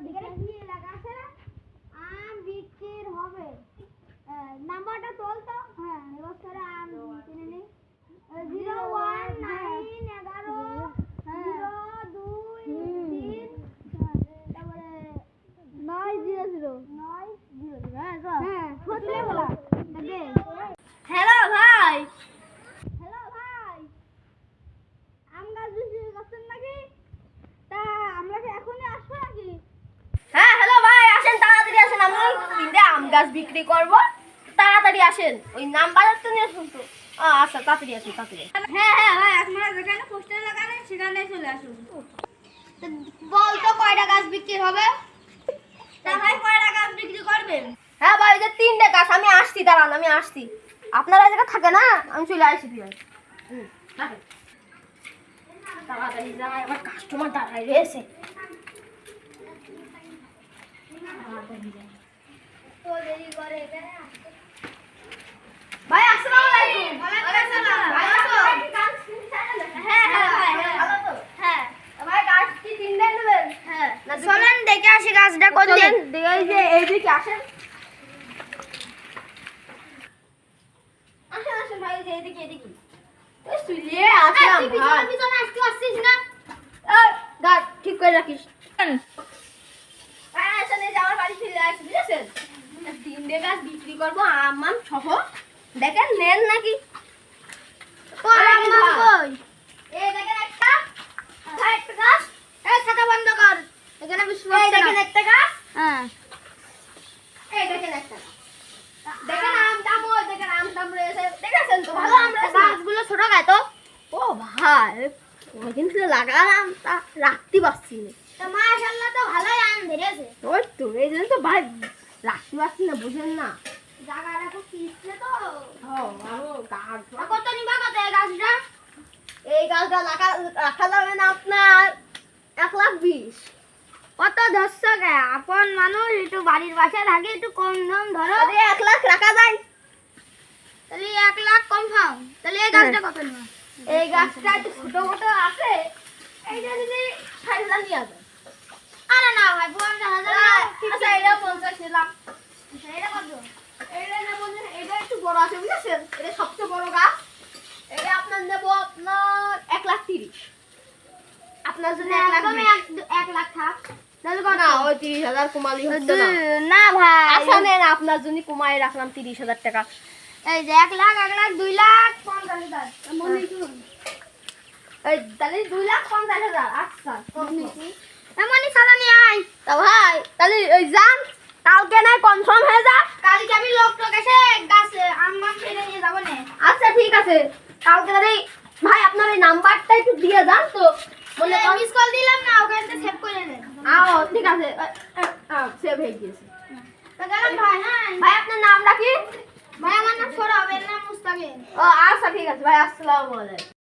এখানে কি লেখা আছে না? আম বিক্রির হবে। নাম্বারটা তোল তো। হ্যাঁ, এবার করে আম কিনে নি। 01911 তারপরে 900 হ্যাঁ সত্যি বলা। হ্যালো ভাই, হ্যালো ভাই, আম গাছ বিক্রি করছেন নাকি? তা আমরা কি এখনই আসবো নাকি? হ্যাঁ হ্যালো ভাই, আসেন তাড়াতাড়ি আসেন, আমি তিনটে আম গাছ বিক্রি করব, তাড়াতাড়ি আসেন। ওই নাম্বারটা তো নিয়ে আসুন তো। আচ্ছা তাড়াতাড়ি আসুন তাড়াতাড়ি। হ্যাঁ হ্যাঁ ভাই, আপনারা যেখানে পোস্টার লাগানে সেখানে চলে আসুন। বল তো কয়টা গাছ বিক্রি হবে? তা ভাই কয়টা গাছ বিক্রি করবেন? হ্যাঁ ভাই, ওই যে তিনটে গাছ, আমি আসছি, দাঁড়ান আমি আসছি। আপনারা এই জায়গা থাকে না, আমি চলে আসছি। তাড়াতাড়ি যাই, আমার কাস্টমার দাঁড়ায় রয়েছে। তো দেরি করে এখানে ভাই আসসালামু আলাইকুম। ওয়ালাইকুম আসসালাম। ভাই আসো। হ্যাঁ হ্যাঁ ভাই, ভালো তো? হ্যাঁ ভাই গাছ কি তিনটে নেবেন? হ্যাঁ। না দুটো? চলেন দেখে আসি গাছটা কোন দিক। চলেন, এই যে এইদিকে আসেন। আসেন আসেন ভাই, এই যে এইদিকে এইদিকে। ওই শুলিয়ে আসলাম ভাই। পিছনে আসতে পারছিস না? এই গাছ ঠিক করে রাখিস। হ্যাঁ আসেন, এই যে আমার বাড়ি চলে আসি, বুঝেছেন? তিনটে গাছ বিক্রি করবো, আম সহ। দেখেন নেন নাকি? কই আম কই? এই দেখেন একটা, ভাই একটা গাছ। এই ছাতা বন্ধ কর। এখানে বিস্কুট এই দেখেন একটা গাছ। হ্যাঁ। এই দেখেন একটা গাছ। দেখেন আমটাম, ওই দেখেন আমটাম রয়েছে, দেখেছেন তো? ভালো আম রয়েছে। গাছগুলো ছোট গায় তো। ও ভাই, ওইদিন ছিল লাগালাম, তা রাখতে পারছি না। তা মাশাআল্লাহ তো ভালোই আম ধরেছে। ওই তো এই জন্য তো ভাই রাখতে পারছি না, বুঝেন না? জায়গাটা খুব পিছলে তো। গাছ কত নিবা কত এই গাছটা? এই গাছটা রাখা যাবে না আপনার 1,20,000। কত ধরছো গে? আপন মানুষ একটু বাড়ির বাসায় থাকে, একটু কম দাম ধরো। আরে 1,00,000 রাখা যায়। তাহলে 1 লাখ কম পাও। তাহলে এই গাছটা কত নিবা? এই গাছটা একটু ছোট মোটো আছে, এইটা যদি 60,000 নিয়ে আসবেন। আরে না ভাই, 50,000 আচ্ছা এটা 50 নিলাম। এটা কত? এইটা নেবো যে, এটা একটু বড় আছে, বুঝেছেন? এটা সবচেয়ে বড় গাছ। এটা আপনার নেবো আপনার 1,30,000। আপনার জন্য 1,20,000। 1 লাখ থাক। তাহলে না, ওই 30,000 কুমালি হচ্ছে না। না ভাই, আচ্ছা নেন, আপনার জন্য কমাই রাখলাম 30,000 টাকা। এই যে 1 লাখ 2 লাখ 50,000 মনে করুন। এই তাহলে 2,50,000। আচ্ছা এমনই চালানি আই। তা ভাই তাহলে ওই যান, কালকে নাই কনফার্ম হয়ে যা। কালকে আমি লোক এসে গাছ আম কিনে নিয়ে যাবো না। আচ্ছা ঠিক আছে, কালকে তাহলে ভাই আপনার এই নাম্বারটা একটু দিয়ে যান তো, মনে করেন। মিস কল দিলাম না, ওখানে সেভ করে নেন। ঠিক আছে, সেভ হয়ে গিয়েছে। তো গেলাম ভাই। হ্যাঁ ভাই আপনার নামটা কি? ভাই, আমার নাম সৌরভ, এর নাম মুস্তাকিম। ও আচ্ছা ঠিক আছে ভাই, আসসালামু আলাইকুম।